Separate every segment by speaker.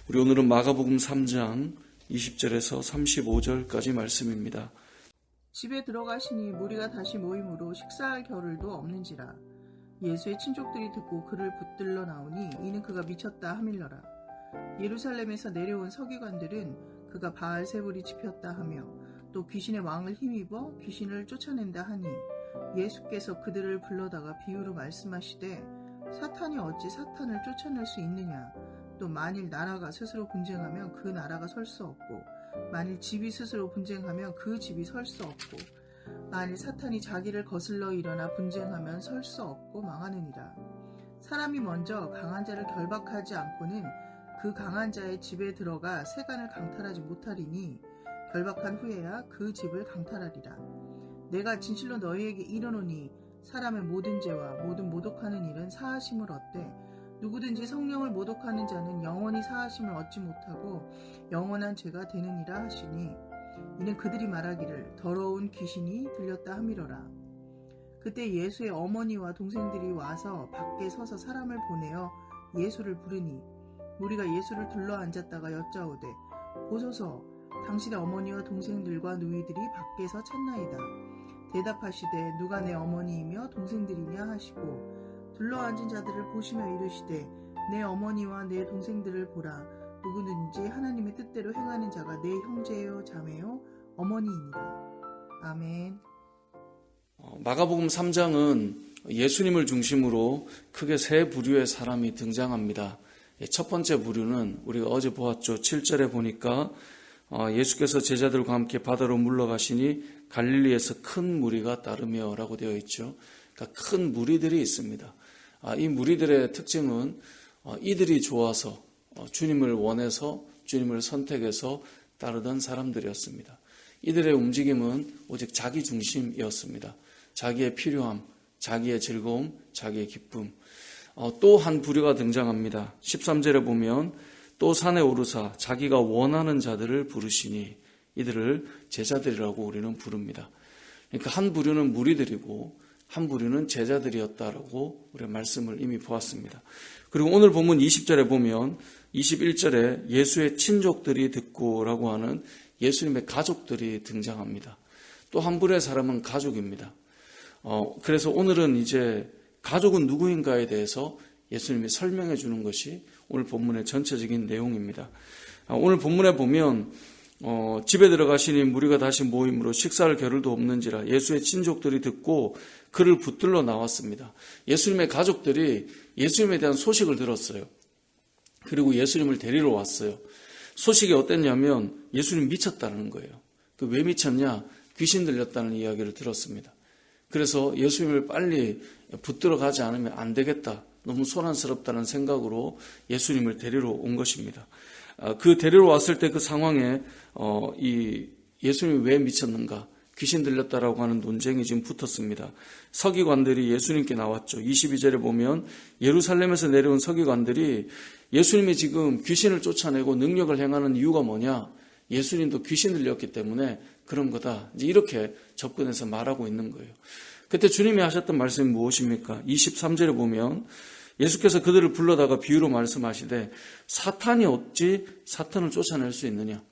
Speaker 1: 우리 오늘은 마가복음 3장 20절에서 35절까지 말씀입니다.
Speaker 2: 집에 들어가시니 무리가 다시 모임으로 식사할 겨를도 없는지라. 예수의 친족들이 듣고 그를 붙들러 나오니 이는 그가 미쳤다 하밀러라. 예루살렘에서 내려온 서기관들은 그가 바알세불이 집혔다 하며 또 귀신의 왕을 힘입어 귀신을 쫓아낸다 하니 예수께서 그들을 불러다가 비유로 말씀하시되 사탄이 어찌 사탄을 쫓아낼 수 있느냐. 또 만일 나라가 스스로 분쟁하면 그 나라가 설 수 없고 만일 집이 스스로 분쟁하면 그 집이 설 수 없고 만일 사탄이 자기를 거슬러 일어나 분쟁하면 설 수 없고 망하느니라. 사람이 먼저 강한 자를 결박하지 않고는 그 강한 자의 집에 들어가 세간을 강탈하지 못하리니 결박한 후에야 그 집을 강탈하리라. 내가 진실로 너희에게 이르노니 사람의 모든 죄와 모든 모독하는 일은 사하심을 얻되 누구든지 성령을 모독하는 자는 영원히 사하심을 얻지 못하고 영원한 죄가 되느니라 하시니 이는 그들이 말하기를 더러운 귀신이 들렸다 하미러라. 그때 예수의 어머니와 동생들이 와서 밖에 서서 사람을 보내어 예수를 부르니 무리가 예수를 둘러앉았다가 여짜오되 보소서 당신의 어머니와 동생들과 누이들이 밖에서 찾나이다. 대답하시되 누가 내 어머니이며 동생들이냐 하시고 둘러앉은 자들을 보시며 이르시되 내 어머니와 내 동생들을 보라. 누구든지 하나님의 뜻대로 행하는 자가 내 형제요 자매요 어머니이니라. 아멘.
Speaker 1: 마가복음 3장은 예수님을 중심으로 크게 세 부류의 사람이 등장합니다. 첫 번째 부류는 우리가 어제 보았죠. 7절에 보니까 예수께서 제자들과 함께 바다로 물러가시니 갈릴리에서 큰 무리가 따르며 라고 되어 있죠. 그러니까 큰 무리들이 있습니다. 이 무리들의 특징은 이들이 좋아서 주님을 원해서 주님을 선택해서 따르던 사람들이었습니다. 이들의 움직임은 오직 자기 중심이었습니다. 자기의 필요함, 자기의 즐거움, 자기의 기쁨. 또 한 부류가 등장합니다. 13절에 보면 또 산에 오르사 자기가 원하는 자들을 부르시니 이들을 제자들이라고 우리는 부릅니다. 그러니까 한 부류는 무리들이고 한 부류는 제자들이었다라고 우리가 말씀을 이미 보았습니다. 그리고 오늘 본문 20절에 보면 21절에 예수의 친족들이 듣고라고 하는 예수님의 가족들이 등장합니다. 또 한 부류의 사람은 가족입니다. 그래서 오늘은 이제 가족은 누구인가에 대해서 예수님이 설명해 주는 것이 오늘 본문의 전체적인 내용입니다. 오늘 본문에 보면 집에 들어가시니 무리가 다시 모임으로 식사할 겨를도 없는지라. 예수의 친족들이 듣고 그를 붙들러 나왔습니다. 예수님의 가족들이 예수님에 대한 소식을 들었어요. 그리고 예수님을 데리러 왔어요. 소식이 어땠냐면 예수님 미쳤다는 거예요. 왜 미쳤냐? 귀신 들렸다는 이야기를 들었습니다. 그래서 예수님을 빨리 붙들어 가지 않으면 안 되겠다. 너무 소란스럽다는 생각으로 예수님을 데리러 온 것입니다. 그 데리러 왔을 때 그 상황에 이 예수님이 왜 미쳤는가? 귀신 들렸다라고 하는 논쟁이 지금 붙었습니다. 서기관들이 예수님께 나왔죠. 22절에 보면 예루살렘에서 내려온 서기관들이 예수님이 지금 귀신을 쫓아내고 능력을 행하는 이유가 뭐냐? 예수님도 귀신 들렸기 때문에 그런 거다. 이제 이렇게 접근해서 말하고 있는 거예요. 그때 주님이 하셨던 말씀이 무엇입니까? 23절에 보면 예수께서 그들을 불러다가 비유로 말씀하시되 사탄이 어찌 사탄을 쫓아낼 수 있느냐?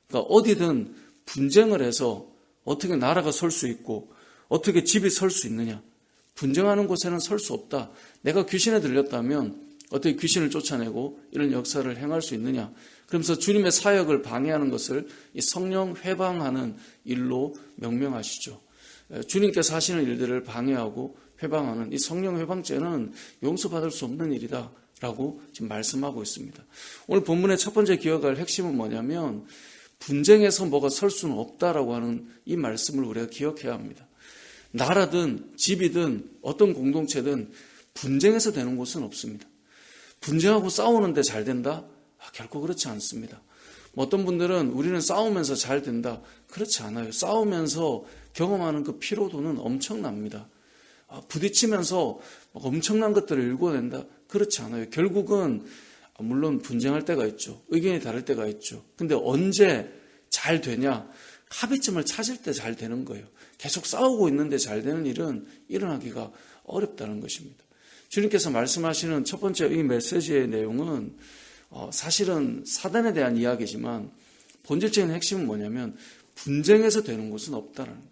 Speaker 1: 그러니까 어디든 분쟁을 해서 어떻게 나라가 설 수 있고 어떻게 집이 설 수 있느냐? 분쟁하는 곳에는 설 수 없다. 내가 귀신에 들렸다면 어떻게 귀신을 쫓아내고 이런 역사를 행할 수 있느냐? 그러면서 주님의 사역을 방해하는 것을 이 성령 회방하는 일로 명명하시죠. 주님께서 하시는 일들을 방해하고 회방하는 이 성령 회방죄는 용서받을 수 없는 일이다 라고 지금 말씀하고 있습니다. 오늘 본문의 첫 번째 기억할 핵심은 뭐냐면 분쟁에서 뭐가 설 수는 없다라고 하는 이 말씀을 우리가 기억해야 합니다. 나라든 집이든 어떤 공동체든 분쟁에서 되는 곳은 없습니다. 분쟁하고 싸우는데 잘 된다? 결코 그렇지 않습니다. 어떤 분들은 우리는 싸우면서 잘 된다. 그렇지 않아요. 싸우면서 경험하는 그 피로도는 엄청납니다. 부딪히면서 엄청난 것들을 일궈낸다. 그렇지 않아요. 결국은 물론 분쟁할 때가 있죠. 의견이 다를 때가 있죠. 근데 언제 잘 되냐? 합의점을 찾을 때 잘 되는 거예요. 계속 싸우고 있는데 잘 되는 일은 일어나기가 어렵다는 것입니다. 주님께서 말씀하시는 첫 번째 이 메시지의 내용은 사실은 사단에 대한 이야기지만 본질적인 핵심은 뭐냐면 분쟁에서 되는 것은 없다는 거예요.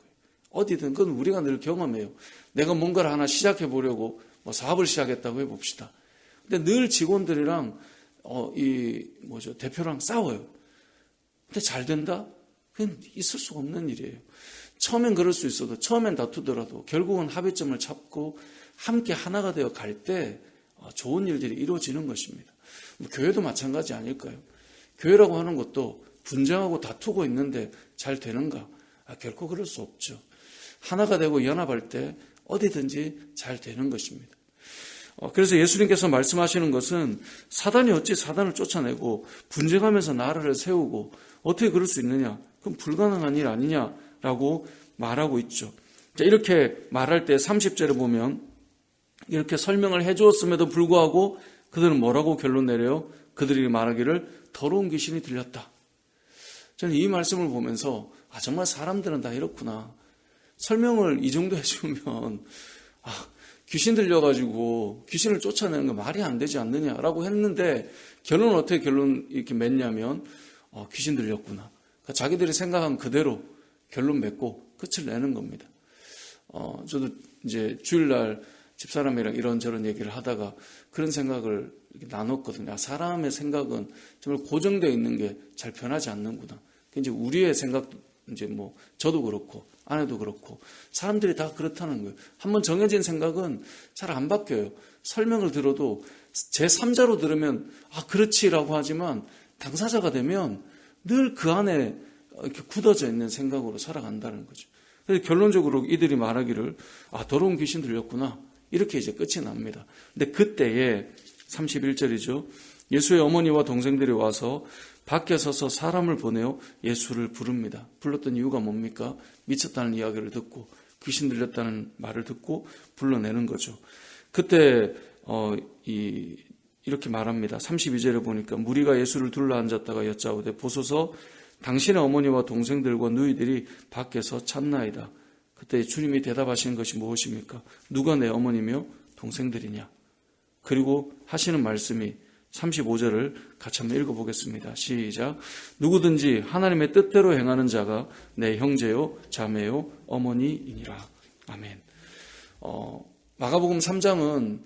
Speaker 1: 어디든 그건 우리가 늘 경험해요. 내가 뭔가를 하나 시작해 보려고 사업을 시작했다고 해봅시다. 근데 늘 직원들이랑 대표랑 싸워요. 근데 잘 된다? 그건 있을 수 없는 일이에요. 처음엔 그럴 수 있어도, 처음엔 다투더라도 결국은 합의점을 찾고 함께 하나가 되어 갈 때 좋은 일들이 이루어지는 것입니다. 교회도 마찬가지 아닐까요? 교회라고 하는 것도 분쟁하고 다투고 있는데 잘 되는가? 결코 그럴 수 없죠. 하나가 되고 연합할 때 어디든지 잘 되는 것입니다. 그래서 예수님께서 말씀하시는 것은 사단이 어찌 사단을 쫓아내고 분쟁하면서 나라를 세우고 어떻게 그럴 수 있느냐? 그건 불가능한 일 아니냐라고 말하고 있죠. 자, 이렇게 말할 때 30절에 보면 이렇게 설명을 해주었음에도 불구하고 그들은 뭐라고 결론 내려요? 그들이 말하기를 더러운 귀신이 들렸다. 저는 이 말씀을 보면서 정말 사람들은 다 이렇구나. 설명을 이 정도 해주면 귀신 들려가지고 귀신을 쫓아내는 거 말이 안 되지 않느냐라고 했는데 결론은 어떻게 이렇게 맺냐면 귀신 들렸구나. 그러니까 자기들이 생각한 그대로 결론 맺고 끝을 내는 겁니다. 저도 이제 주일날 집사람이랑 이런저런 얘기를 하다가 그런 생각을 이렇게 나눴거든요. 사람의 생각은 정말 고정되어 있는 게 잘 변하지 않는구나. 이제 우리의 생각, 이제 저도 그렇고 아내도 그렇고 사람들이 다 그렇다는 거예요. 한번 정해진 생각은 잘 안 바뀌어요. 설명을 들어도 제3자로 들으면 그렇지라고 하지만 당사자가 되면 늘 그 안에 이렇게 굳어져 있는 생각으로 살아간다는 거죠. 그래서 결론적으로 이들이 말하기를 더러운 귀신 들렸구나. 이렇게 이제 끝이 납니다. 근데 그때에 31절이죠. 예수의 어머니와 동생들이 와서 밖에 서서 사람을 보내어 예수를 부릅니다. 불렀던 이유가 뭡니까? 미쳤다는 이야기를 듣고 귀신 들렸다는 말을 듣고 불러내는 거죠. 그때 이렇게 말합니다. 32절에 보니까 무리가 예수를 둘러앉았다가 여짜오되 보소서 당신의 어머니와 동생들과 누이들이 밖에서 찾나이다. 그때 주님이 대답하시는 것이 무엇입니까? 누가 내 어머니며 동생들이냐? 그리고 하시는 말씀이 35절을 같이 한번 읽어보겠습니다. 시작. 누구든지 하나님의 뜻대로 행하는 자가 내 형제요 자매요 어머니이니라. 아멘. 마가복음 3장은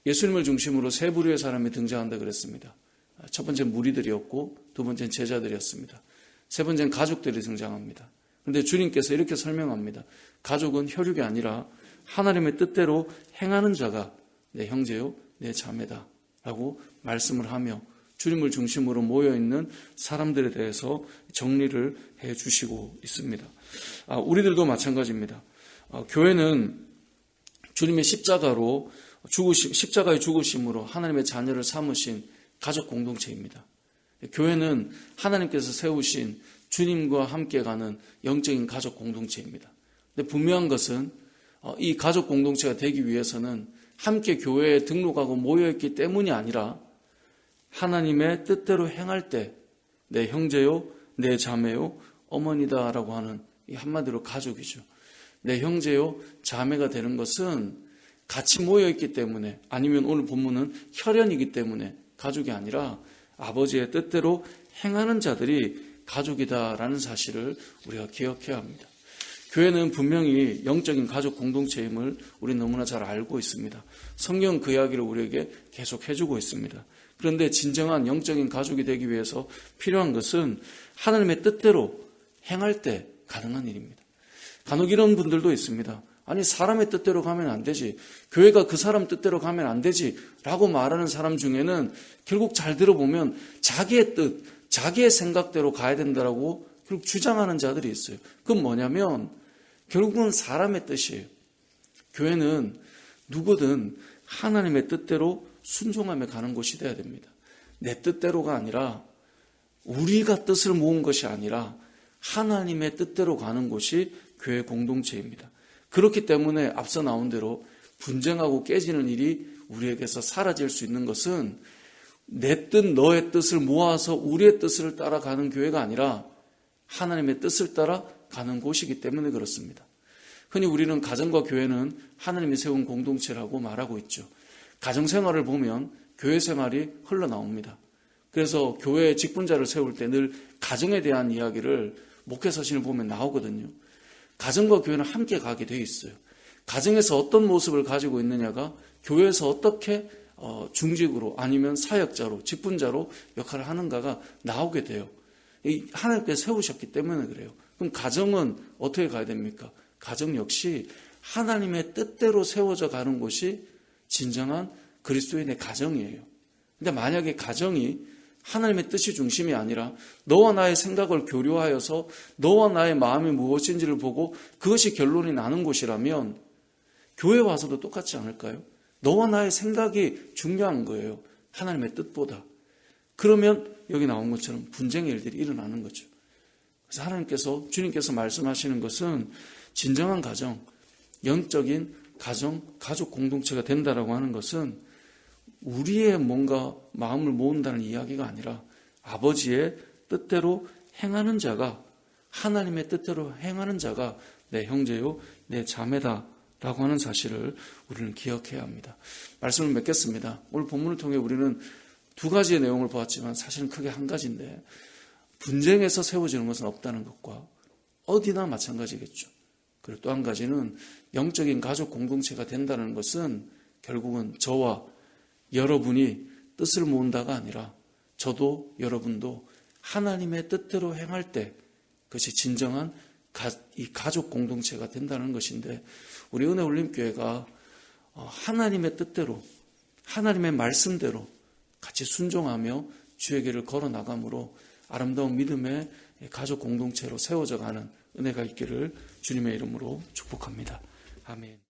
Speaker 1: 예수님을 중심으로 세 부류의 사람이 등장한다 그랬습니다. 첫 번째는 무리들이었고 두 번째는 제자들이었습니다. 세 번째는 가족들이 등장합니다. 그런데 주님께서 이렇게 설명합니다. 가족은 혈육이 아니라 하나님의 뜻대로 행하는 자가 내 형제요 내 자매다 라고 말씀을 하며 주님을 중심으로 모여있는 사람들에 대해서 정리를 해주시고 있습니다. 우리들도 마찬가지입니다. 교회는 주님의 십자가의 죽으심으로 하나님의 자녀를 삼으신 가족 공동체입니다. 교회는 하나님께서 세우신 주님과 함께 가는 영적인 가족 공동체입니다. 근데 분명한 것은 이 가족 공동체가 되기 위해서는 함께 교회에 등록하고 모여있기 때문이 아니라 하나님의 뜻대로 행할 때 내 형제요, 내 자매요, 어머니다라고 하는 이 한마디로 가족이죠. 내 형제요, 자매가 되는 것은 같이 모여있기 때문에 아니면 오늘 본문은 혈연이기 때문에 가족이 아니라 아버지의 뜻대로 행하는 자들이 가족이다라는 사실을 우리가 기억해야 합니다. 교회는 분명히 영적인 가족 공동체임을 우리 너무나 잘 알고 있습니다. 성경 그 이야기를 우리에게 계속 해주고 있습니다. 그런데 진정한 영적인 가족이 되기 위해서 필요한 것은 하나님의 뜻대로 행할 때 가능한 일입니다. 간혹 이런 분들도 있습니다. 아니 사람의 뜻대로 가면 안 되지. 교회가 그 사람 뜻대로 가면 안 되지 라고 말하는 사람 중에는 결국 잘 들어보면 자기의 뜻, 자기의 생각대로 가야 된다라고 결국 주장하는 자들이 있어요. 그건 뭐냐면 결국은 사람의 뜻이에요. 교회는 누구든 하나님의 뜻대로 순종하며 가는 곳이 되어야 됩니다. 내 뜻대로가 아니라 우리가 뜻을 모은 것이 아니라 하나님의 뜻대로 가는 곳이 교회 공동체입니다. 그렇기 때문에 앞서 나온 대로 분쟁하고 깨지는 일이 우리에게서 사라질 수 있는 것은 내 뜻, 너의 뜻을 모아서 우리의 뜻을 따라가는 교회가 아니라 하나님의 뜻을 따라 가는 곳이기 때문에 그렇습니다. 흔히 우리는 가정과 교회는 하나님이 세운 공동체라고 말하고 있죠. 가정생활을 보면 교회 생활이 흘러나옵니다. 그래서 교회 직분자를 세울 때 늘 가정에 대한 이야기를 목회서신을 보면 나오거든요. 가정과 교회는 함께 가게 돼 있어요. 가정에서 어떤 모습을 가지고 있느냐가 교회에서 어떻게 중직으로 아니면 사역자로 직분자로 역할을 하는가가 나오게 돼요. 하나님께서 세우셨기 때문에 그래요. 그럼 가정은 어떻게 가야 됩니까? 가정 역시 하나님의 뜻대로 세워져 가는 곳이 진정한 그리스도인의 가정이에요. 근데 만약에 가정이 하나님의 뜻이 중심이 아니라 너와 나의 생각을 교류하여서 너와 나의 마음이 무엇인지를 보고 그것이 결론이 나는 곳이라면 교회 와서도 똑같지 않을까요? 너와 나의 생각이 중요한 거예요. 하나님의 뜻보다. 그러면 여기 나온 것처럼 분쟁의 일들이 일어나는 거죠. 그래서 하나님께서, 주님께서 말씀하시는 것은 진정한 가정, 영적인 가정, 가족 공동체가 된다라고 하는 것은 우리의 뭔가 마음을 모은다는 이야기가 아니라 아버지의 뜻대로 행하는 자가, 하나님의 뜻대로 행하는 자가 내 형제요, 내 자매다 라고 하는 사실을 우리는 기억해야 합니다. 말씀을 맺겠습니다. 오늘 본문을 통해 우리는 두 가지의 내용을 보았지만 사실은 크게 한 가지인데, 분쟁에서 세워지는 것은 없다는 것과 어디나 마찬가지겠죠. 그리고 또 한 가지는 영적인 가족 공동체가 된다는 것은 결국은 저와 여러분이 뜻을 모은다가 아니라 저도 여러분도 하나님의 뜻대로 행할 때 그것이 진정한 이 가족 공동체가 된다는 것인데, 우리 은혜올림교회가 하나님의 뜻대로 하나님의 말씀대로 같이 순종하며 주의 길을 걸어나감으로 아름다운 믿음의 가족 공동체로 세워져가는 은혜가 있기를 주님의 이름으로 축복합니다. 아멘.